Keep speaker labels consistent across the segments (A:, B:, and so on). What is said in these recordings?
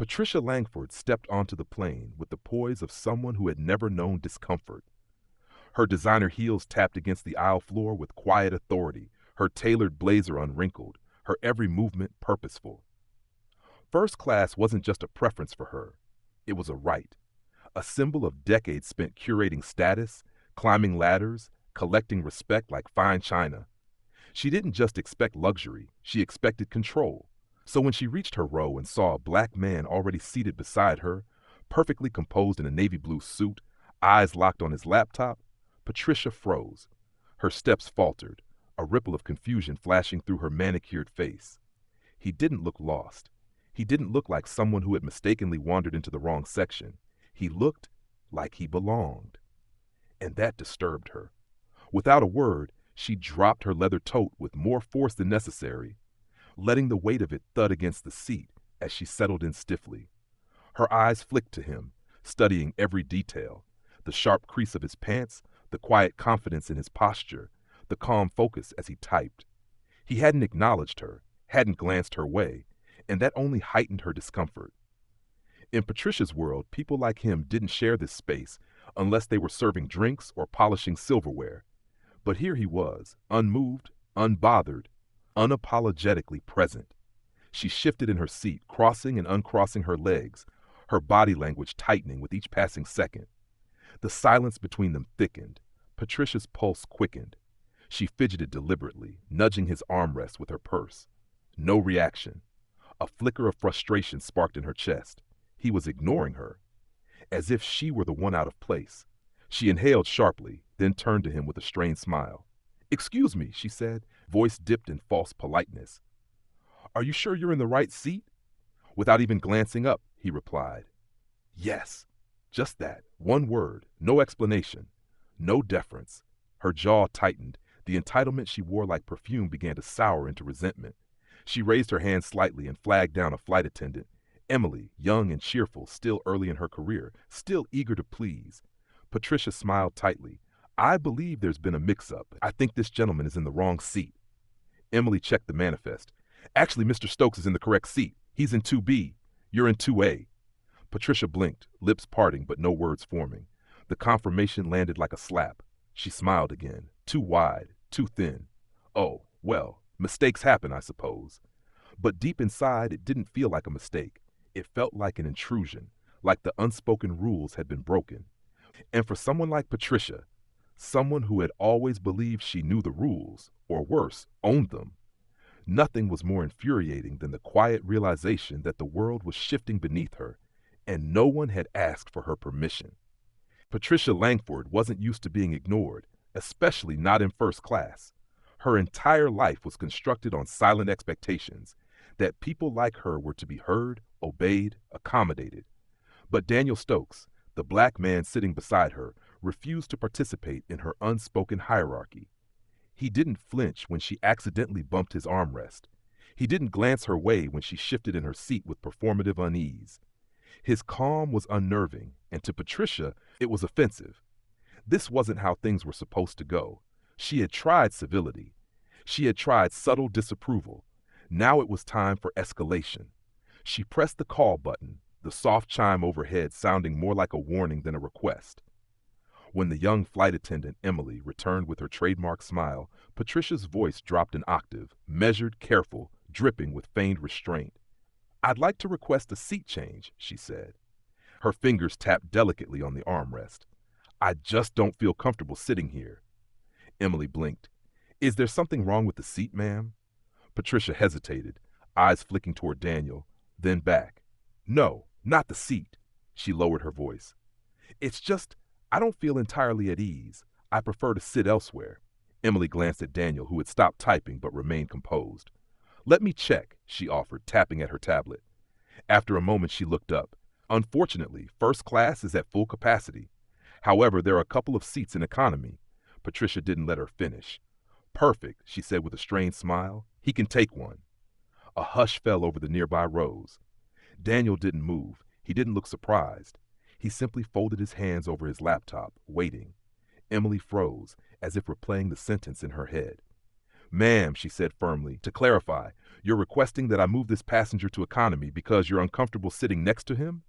A: Patricia Langford stepped onto the plane with the poise of someone who had never known discomfort. Her designer heels tapped against the aisle floor with quiet authority, her tailored blazer unwrinkled, her every movement purposeful. First class wasn't just a preference for her, it was a right, a symbol of decades spent curating status, climbing ladders, collecting respect like fine china. She didn't just expect luxury, she expected control. So when she reached her row and saw a black man already seated beside her, perfectly composed in a navy blue suit, eyes locked on his laptop, Patricia froze. Her steps faltered, a ripple of confusion flashing through her manicured face. He didn't look lost. He didn't look like someone who had mistakenly wandered into the wrong section. He looked like he belonged. And that disturbed her. Without a word, she dropped her leather tote with more force than necessary, letting the weight of it thud against the seat as she settled in stiffly. Her eyes flicked to him, studying every detail, the sharp crease of his pants, the quiet confidence in his posture, the calm focus as he typed. He hadn't acknowledged her, hadn't glanced her way, and that only heightened her discomfort. In Patricia's world, people like him didn't share this space unless they were serving drinks or polishing silverware. But here he was, unmoved, unbothered, unapologetically present. She shifted in her seat, crossing and uncrossing her legs, her body language tightening with each passing second. The silence between them thickened. Patricia's pulse quickened. She fidgeted deliberately, nudging his armrest with her purse. No reaction. A flicker of frustration sparked in her chest. He was ignoring her, as if she were the one out of place. She inhaled sharply, then turned to him with a strained smile. "Excuse me," she said, voice dipped in false politeness. "Are you sure you're in the right seat?" Without even glancing up, he replied. "Yes." Just that, one word, no explanation, no deference. Her jaw tightened. The entitlement she wore like perfume began to sour into resentment. She raised her hand slightly and flagged down a flight attendant. Emily, young and cheerful, still early in her career, still eager to please. Patricia smiled tightly. "I believe there's been a mix-up. I think this gentleman is in the wrong seat." Emily checked the manifest. "Actually, Mr. Stokes is in the correct seat. He's in 2B. You're in 2A. Patricia blinked, lips parting but no words forming. The confirmation landed like a slap. She smiled again, too wide, too thin. Oh, well, mistakes happen, I suppose. But deep inside, it didn't feel like a mistake. It felt like an intrusion, like the unspoken rules had been broken. And for someone like Patricia, someone who had always believed she knew the rules, or worse, owned them, nothing was more infuriating than the quiet realization that the world was shifting beneath her, and no one had asked for her permission. Patricia Langford wasn't used to being ignored, especially not in first class. Her entire life was constructed on silent expectations, that people like her were to be heard, obeyed, accommodated. But Daniel Stokes, the black man sitting beside her, refused to participate in her unspoken hierarchy. He didn't flinch when she accidentally bumped his armrest. He didn't glance her way when she shifted in her seat with performative unease. His calm was unnerving, and to Patricia, it was offensive. This wasn't how things were supposed to go. She had tried civility. She had tried subtle disapproval. Now it was time for escalation. She pressed the call button, the soft chime overhead sounding more like a warning than a request. When the young flight attendant, Emily, returned with her trademark smile, Patricia's voice dropped an octave, measured, careful, dripping with feigned restraint. "I'd like to request a seat change," she said. Her fingers tapped delicately on the armrest. "I just don't feel comfortable sitting here." Emily blinked. "Is there something wrong with the seat, ma'am?" Patricia hesitated, eyes flicking toward Daniel, then back. "No, not the seat." She lowered her voice. "It's just, I don't feel entirely at ease. I prefer to sit elsewhere." Emily glanced at Daniel, who had stopped typing but remained composed. "Let me check," she offered, tapping at her tablet. After a moment, she looked up. "Unfortunately, first class is at full capacity. However, there are a couple of seats in economy." Patricia didn't let her finish. "Perfect," she said with a strained smile. "He can take one." A hush fell over the nearby rows. Daniel didn't move. He didn't look surprised. He simply folded his hands over his laptop, waiting. Emily froze, as if replaying the sentence in her head. Ma'am, she said firmly, to clarify, you're requesting that I move this passenger to economy because you're uncomfortable sitting next to him?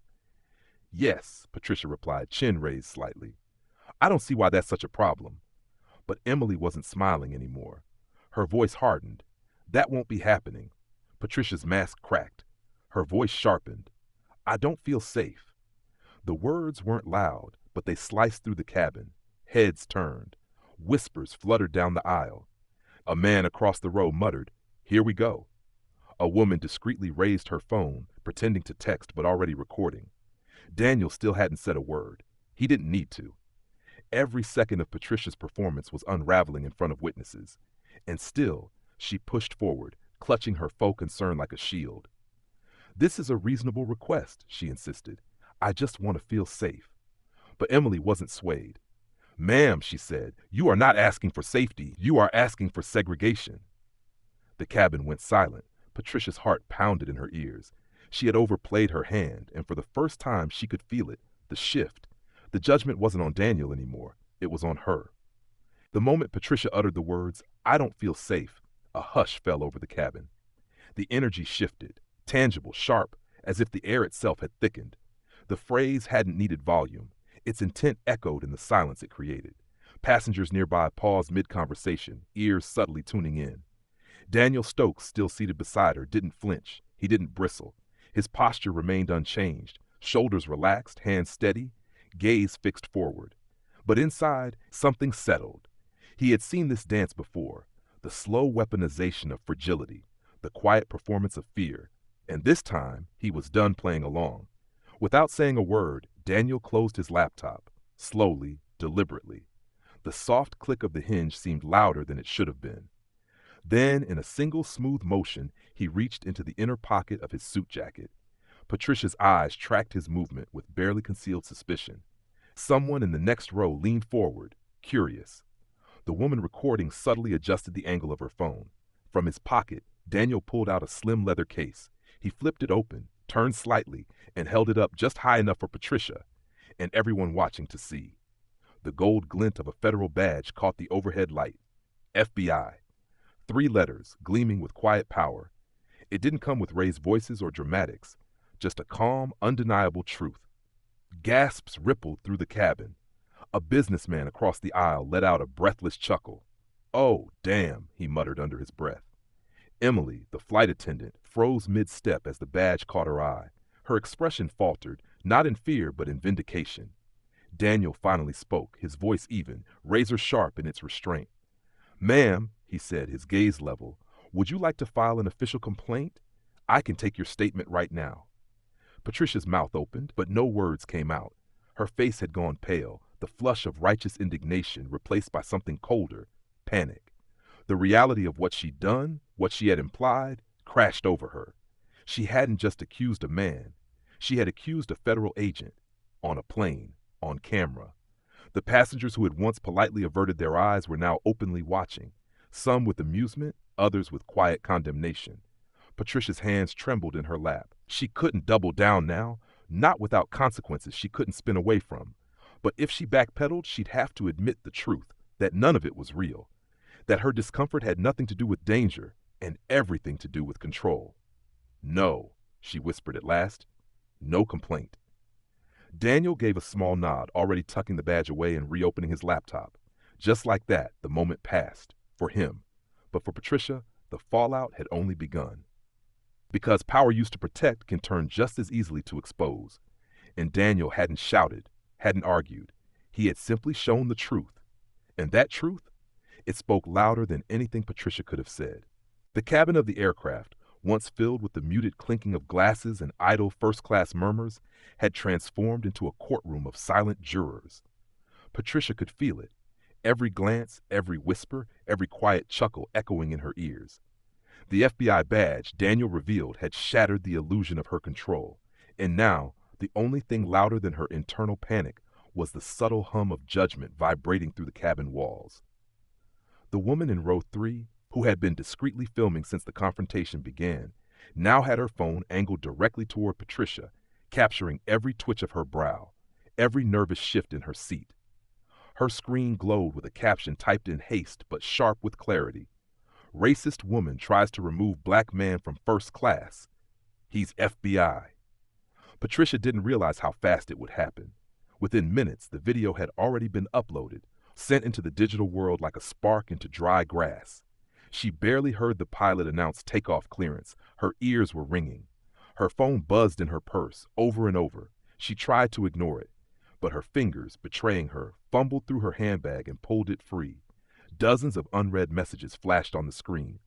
A: Yes, Patricia replied, chin raised slightly. I don't see why that's such a problem. But Emily wasn't smiling anymore. Her voice hardened. That won't be happening. Patricia's mask cracked. Her voice sharpened. I don't feel safe. The words weren't loud, but they sliced through the cabin. Heads turned. Whispers fluttered down the aisle. A man across the row muttered, "Here we go." A woman discreetly raised her phone, pretending to text but already recording. Daniel still hadn't said a word. He didn't need to. Every second of Patricia's performance was unraveling in front of witnesses. And still, she pushed forward, clutching her faux concern like a shield. This is a reasonable request, she insisted. I just want to feel safe. But Emily wasn't swayed. Ma'am, she said, you are not asking for safety. You are asking for segregation. The cabin went silent. Patricia's heart pounded in her ears. She had overplayed her hand, and for the first time she could feel it, the shift. The judgment wasn't on Daniel anymore. It was on her. The moment Patricia uttered the words, I don't feel safe, a hush fell over the cabin. The energy shifted, tangible, sharp, as if the air itself had thickened. The phrase hadn't needed volume. Its intent echoed in the silence it created. Passengers nearby paused mid-conversation, ears subtly tuning in. Daniel Stokes, still seated beside her, didn't flinch. He didn't bristle. His posture remained unchanged, shoulders relaxed, hands steady, gaze fixed forward. But inside, something settled. He had seen this dance before, the slow weaponization of fragility, the quiet performance of fear, and this time he was done playing along. Without saying a word, Daniel closed his laptop, slowly, deliberately. The soft click of the hinge seemed louder than it should have been. Then, in a single smooth motion, he reached into the inner pocket of his suit jacket. Patricia's eyes tracked his movement with barely concealed suspicion. Someone in the next row leaned forward, curious. The woman recording subtly adjusted the angle of her phone. From his pocket, Daniel pulled out a slim leather case. He flipped it open, turned slightly, and held it up just high enough for Patricia and everyone watching to see. The gold glint of a federal badge caught the overhead light. FBI. 3 letters, gleaming with quiet power. It didn't come with raised voices or dramatics, just a calm, undeniable truth. Gasps rippled through the cabin. A businessman across the aisle let out a breathless chuckle. Oh, damn, he muttered under his breath. Emily, the flight attendant, froze mid-step as the badge caught her eye. Her expression faltered, not in fear but in vindication. Daniel finally spoke, his voice even, razor sharp in its restraint. Ma'am, he said, his gaze level, would you like to file an official complaint? I can take your statement right now. Patricia's mouth opened, but no words came out. Her face had gone pale, the flush of righteous indignation replaced by something colder, panic. The reality of what she'd done, what she had implied, crashed over her. She hadn't just accused a man. She had accused a federal agent, on a plane, on camera. The passengers who had once politely averted their eyes were now openly watching, some with amusement, others with quiet condemnation. Patricia's hands trembled in her lap. She couldn't double down now, not without consequences she couldn't spin away from. But if she backpedaled, she'd have to admit the truth, that none of it was real, that her discomfort had nothing to do with danger and everything to do with control. No, she whispered at last. No complaint. Daniel gave a small nod, already tucking the badge away and reopening his laptop. Just like that, the moment passed, for him. But for Patricia, the fallout had only begun. Because power used to protect can turn just as easily to expose. And Daniel hadn't shouted, hadn't argued. He had simply shown the truth. And that truth, it spoke louder than anything Patricia could have said. The cabin of the aircraft, once filled with the muted clinking of glasses and idle first-class murmurs, had transformed into a courtroom of silent jurors. Patricia could feel it, every glance, every whisper, every quiet chuckle echoing in her ears. The FBI badge Daniel revealed had shattered the illusion of her control, and now the only thing louder than her internal panic was the subtle hum of judgment vibrating through the cabin walls. The woman in row 3, who had been discreetly filming since the confrontation began, now had her phone angled directly toward Patricia, capturing every twitch of her brow, every nervous shift in her seat. Her screen glowed with a caption typed in haste but sharp with clarity. Racist woman tries to remove black man from first class. He's FBI. Patricia didn't realize how fast it would happen. Within minutes, the video had already been uploaded, sent into the digital world like a spark into dry grass. She barely heard the pilot announce takeoff clearance. Her ears were ringing. Her phone buzzed in her purse over and over. She tried to ignore it, but her fingers, betraying her, fumbled through her handbag and pulled it free. Dozens of unread messages flashed on the screen.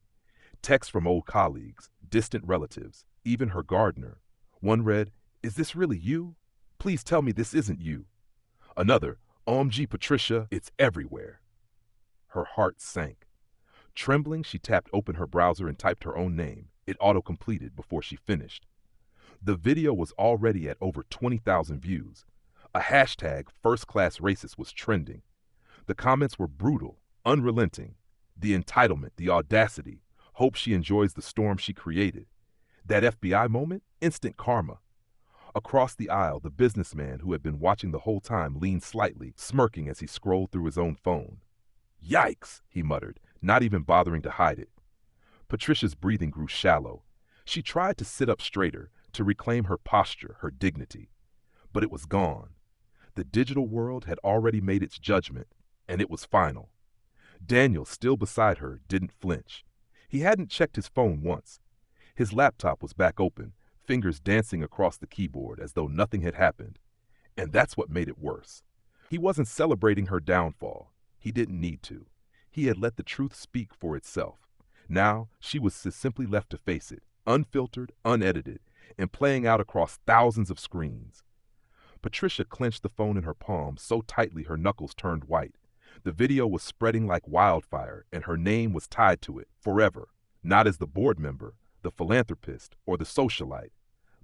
A: Texts from old colleagues, distant relatives, even her gardener. One read, "Is this really you? Please tell me this isn't you." Another, "OMG Patricia, it's everywhere." Her heart sank. Trembling, she tapped open her browser and typed her own name. It auto-completed before she finished. The video was already at over 20,000 views. A hashtag first-class racist was trending. The comments were brutal, unrelenting. The entitlement, the audacity. Hope she enjoys the storm she created. That FBI moment? Instant karma. Across the aisle, the businessman who had been watching the whole time leaned slightly, smirking as he scrolled through his own phone. "Yikes," he muttered, not even bothering to hide it. Patricia's breathing grew shallow. She tried to sit up straighter, to reclaim her posture, her dignity. But it was gone. The digital world had already made its judgment, and it was final. Daniel, still beside her, didn't flinch. He hadn't checked his phone once. His laptop was back open, fingers dancing across the keyboard as though nothing had happened. And that's what made it worse. He wasn't celebrating her downfall. He didn't need to. He had let the truth speak for itself. Now, she was simply left to face it, unfiltered, unedited, and playing out across thousands of screens. Patricia clenched the phone in her palm so tightly her knuckles turned white. The video was spreading like wildfire, and her name was tied to it, forever, not as the board member, the philanthropist, or the socialite,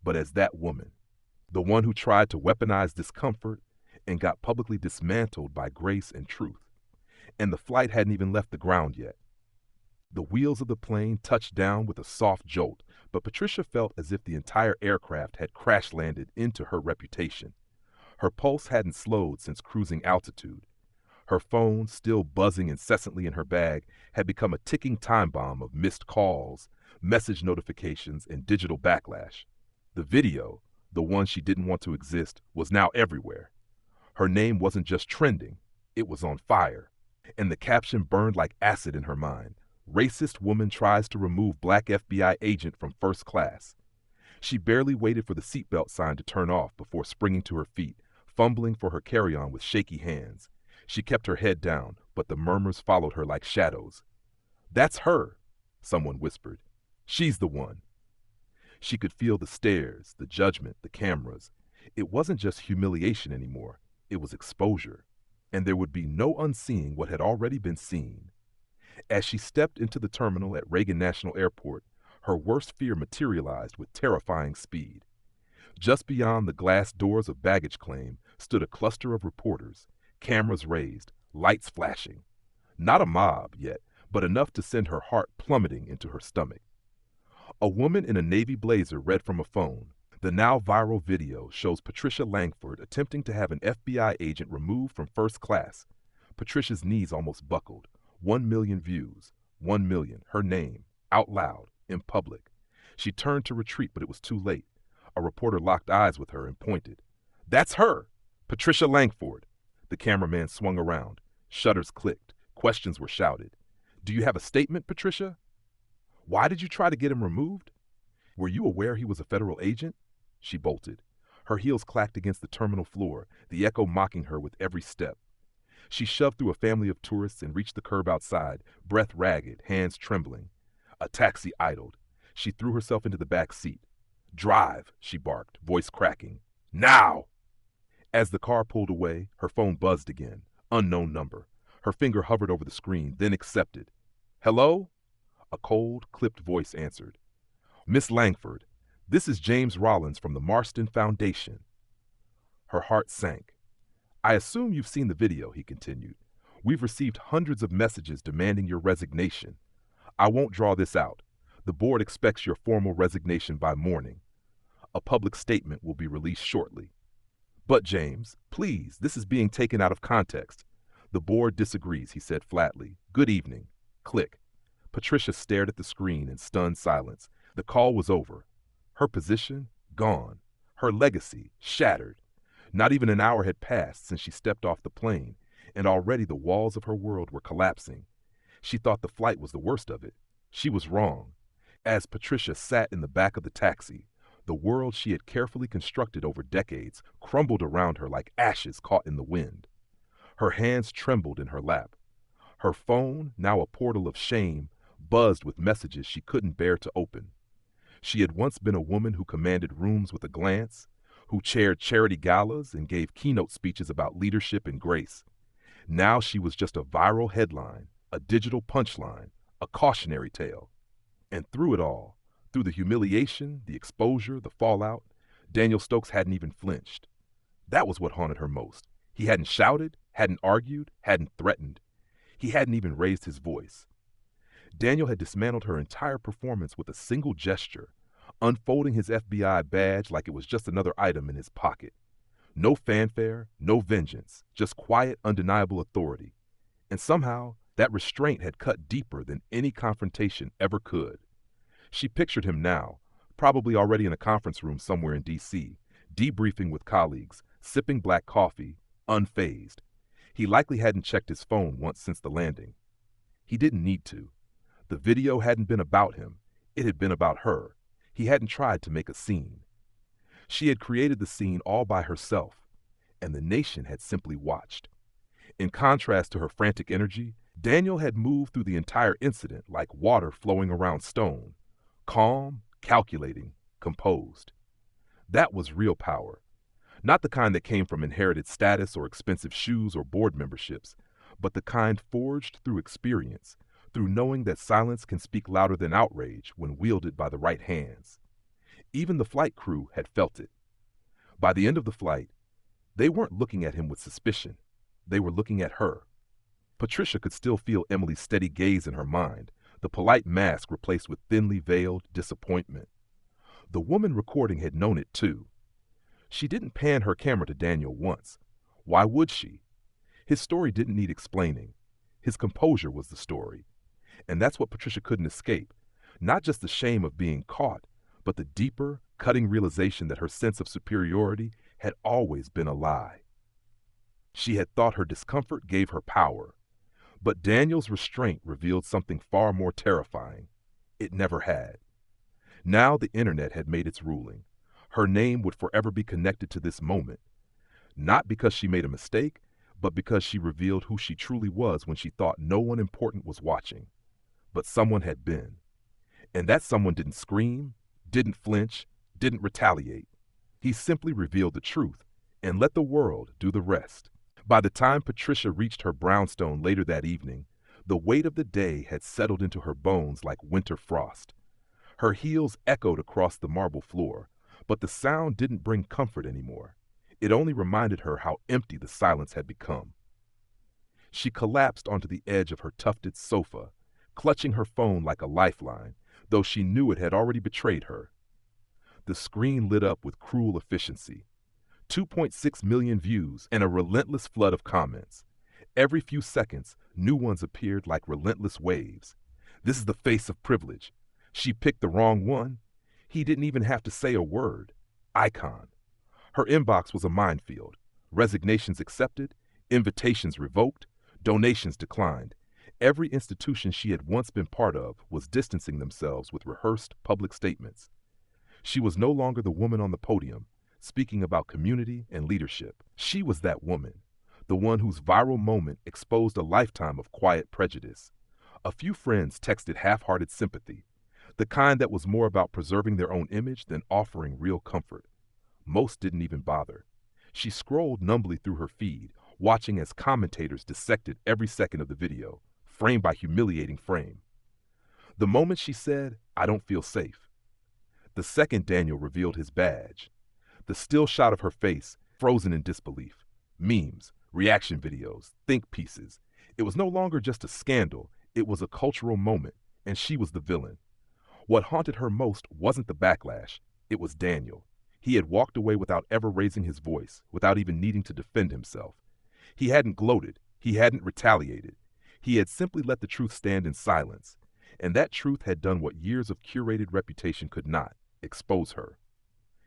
A: but as that woman, the one who tried to weaponize discomfort and got publicly dismantled by grace and truth. And the flight hadn't even left the ground yet. The wheels of the plane touched down with a soft jolt, but Patricia felt as if the entire aircraft had crash-landed into her reputation. Her pulse hadn't slowed since cruising altitude. Her phone, still buzzing incessantly in her bag, had become a ticking time bomb of missed calls, message notifications, and digital backlash. The video, the one she didn't want to exist, was now everywhere. Her name wasn't just trending, it was on fire. And the caption burned like acid in her mind. "Racist woman tries to remove black FBI agent from first class." She barely waited for the seatbelt sign to turn off before springing to her feet, fumbling for her carry-on with shaky hands. She kept her head down, but the murmurs followed her like shadows. "That's her," someone whispered. "She's the one." She could feel the stares, the judgment, the cameras. It wasn't just humiliation anymore. It was exposure. And there would be no unseeing what had already been seen. As she stepped into the terminal at Reagan National Airport, her worst fear materialized with terrifying speed. Just beyond the glass doors of baggage claim stood a cluster of reporters, cameras raised, lights flashing. Not a mob yet, but enough to send her heart plummeting into her stomach. A woman in a navy blazer read from a phone. The now viral video shows Patricia Langford attempting to have an FBI agent removed from first class. Patricia's knees almost buckled. 1 million views. 1 million. Her name. Out loud. In public. She turned to retreat, but it was too late. A reporter locked eyes with her and pointed. "That's her! Patricia Langford!" The cameraman swung around. Shutters clicked. Questions were shouted. "Do you have a statement, Patricia? Why did you try to get him removed? Were you aware he was a federal agent?" She bolted. Her heels clacked against the terminal floor, the echo mocking her with every step. She shoved through a family of tourists and reached the curb outside, breath ragged, hands trembling. A taxi idled. She threw herself into the back seat. "Drive," she barked, voice cracking. "Now!" As the car pulled away, her phone buzzed again. Unknown number. Her finger hovered over the screen, then accepted. "Hello?" A cold, clipped voice answered. "Miss Langford, this is James Rollins from the Marston Foundation." Her heart sank. "I assume you've seen the video," he continued. "We've received hundreds of messages demanding your resignation. I won't draw this out. The board expects your formal resignation by morning. A public statement will be released shortly." "But James, please, this is being taken out of context." "The board disagrees," he said flatly. "Good evening." Click. Patricia stared at the screen in stunned silence. The call was over. Her position, gone. Her legacy, shattered. Not even an hour had passed since she stepped off the plane, and already the walls of her world were collapsing. She thought the flight was the worst of it. She was wrong. As Patricia sat in the back of the taxi, the world she had carefully constructed over decades crumbled around her like ashes caught in the wind. Her hands trembled in her lap. Her phone, now a portal of shame, buzzed with messages she couldn't bear to open. She had once been a woman who commanded rooms with a glance, who chaired charity galas and gave keynote speeches about leadership and grace. Now she was just a viral headline, a digital punchline, a cautionary tale. And through it all, through the humiliation, the exposure, the fallout, Daniel Stokes hadn't even flinched. That was what haunted her most. He hadn't shouted, hadn't argued, hadn't threatened. He hadn't even raised his voice. Daniel had dismantled her entire performance with a single gesture, unfolding his FBI badge like it was just another item in his pocket. No fanfare, no vengeance, just quiet, undeniable authority. And somehow, that restraint had cut deeper than any confrontation ever could. She pictured him now, probably already in a conference room somewhere in D.C., debriefing with colleagues, sipping black coffee, unfazed. He likely hadn't checked his phone once since the landing. He didn't need to. The video hadn't been about him. It had been about her. He hadn't tried to make a scene. She had created the scene all by herself, and the nation had simply watched. In contrast to her frantic energy, Daniel had moved through the entire incident like water flowing around stone, calm, calculating, composed. That was real power. Not the kind that came from inherited status or expensive shoes or board memberships, but the kind forged through experience, through knowing that silence can speak louder than outrage when wielded by the right hands. Even the flight crew had felt it. By the end of the flight, they weren't looking at him with suspicion. They were looking at her. Patricia could still feel Emily's steady gaze in her mind, the polite mask replaced with thinly veiled disappointment. The woman recording had known it too. She didn't pan her camera to Daniel once. Why would she? His story didn't need explaining. His composure was the story. And that's what Patricia couldn't escape. Not just the shame of being caught, but the deeper, cutting realization that her sense of superiority had always been a lie. She had thought her discomfort gave her power. But Daniel's restraint revealed something far more terrifying. It never had. Now the internet had made its ruling. Her name would forever be connected to this moment. Not because she made a mistake, but because she revealed who she truly was when she thought no one important was watching. But someone had been. And that someone didn't scream, didn't flinch, didn't retaliate. He simply revealed the truth and let the world do the rest. By the time Patricia reached her brownstone later that evening, the weight of the day had settled into her bones like winter frost. Her heels echoed across the marble floor, but the sound didn't bring comfort anymore. It only reminded her how empty the silence had become. She collapsed onto the edge of her tufted sofa, clutching her phone like a lifeline, though she knew it had already betrayed her. The screen lit up with cruel efficiency. 2.6 million views and a relentless flood of comments. Every few seconds, new ones appeared like relentless waves. This is the face of privilege. She picked the wrong one. He didn't even have to say a word. Icon. Her inbox was a minefield. Resignations accepted, invitations revoked, donations declined. Every institution she had once been part of was distancing themselves with rehearsed public statements. She was no longer the woman on the podium, speaking about community and leadership. She was that woman, the one whose viral moment exposed a lifetime of quiet prejudice. A few friends texted half-hearted sympathy, the kind that was more about preserving their own image than offering real comfort. Most didn't even bother. She scrolled numbly through her feed, watching as commentators dissected every second of the video, frame by humiliating frame. The moment she said, "I don't feel safe," the second Daniel revealed his badge. The still shot of her face, frozen in disbelief. Memes, reaction videos, think pieces. It was no longer just a scandal, it was a cultural moment, and she was the villain. What haunted her most wasn't the backlash, it was Daniel. He had walked away without ever raising his voice, without even needing to defend himself. He hadn't gloated, he hadn't retaliated. He had simply let the truth stand in silence. And that truth had done what years of curated reputation could not: expose her.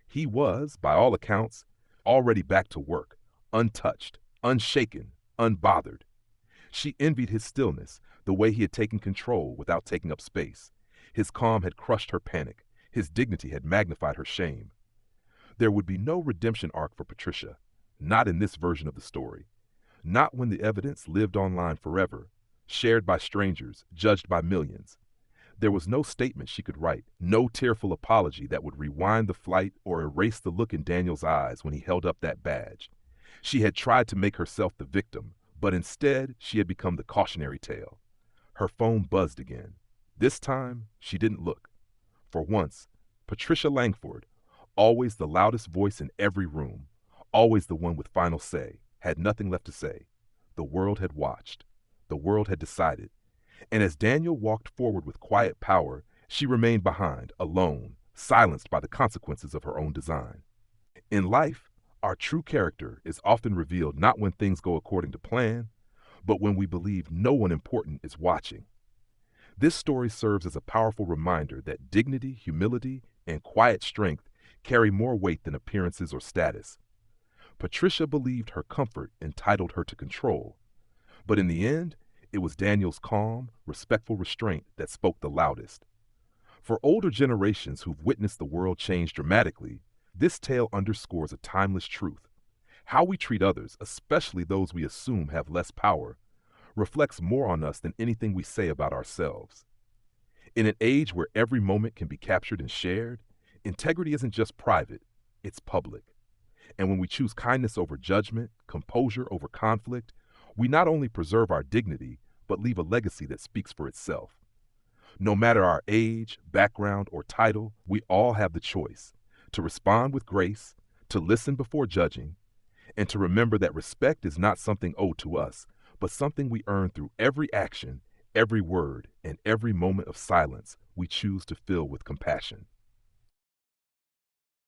A: He was, by all accounts, already back to work, untouched, unshaken, unbothered. She envied his stillness, the way he had taken control without taking up space. His calm had crushed her panic. His dignity had magnified her shame. There would be no redemption arc for Patricia, not in this version of the story. Not when the evidence lived online forever, shared by strangers, judged by millions. There was no statement she could write, no tearful apology that would rewind the flight or erase the look in Daniel's eyes when he held up that badge. She had tried to make herself the victim, but instead she had become the cautionary tale. Her phone buzzed again. This time, she didn't look. For once, Patricia Langford, always the loudest voice in every room, always the one with final say, had nothing left to say. The world had watched. The world had decided. And as Daniel walked forward with quiet power, she remained behind, alone, silenced by the consequences of her own design. In life, our true character is often revealed not when things go according to plan, but when we believe no one important is watching. This story serves as a powerful reminder that dignity, humility, and quiet strength carry more weight than appearances or status. Patricia believed her comfort entitled her to control, but in the end, it was Daniel's calm, respectful restraint that spoke the loudest. For older generations who've witnessed the world change dramatically, this tale underscores a timeless truth. How we treat others, especially those we assume have less power, reflects more on us than anything we say about ourselves. In an age where every moment can be captured and shared, integrity isn't just private, it's public. And when we choose kindness over judgment, composure over conflict, we not only preserve our dignity, but leave a legacy that speaks for itself. No matter our age, background, or title, we all have the choice to respond with grace, to listen before judging, and to remember that respect is not something owed to us, but something we earn through every action, every word, and every moment of silence we choose to fill with compassion.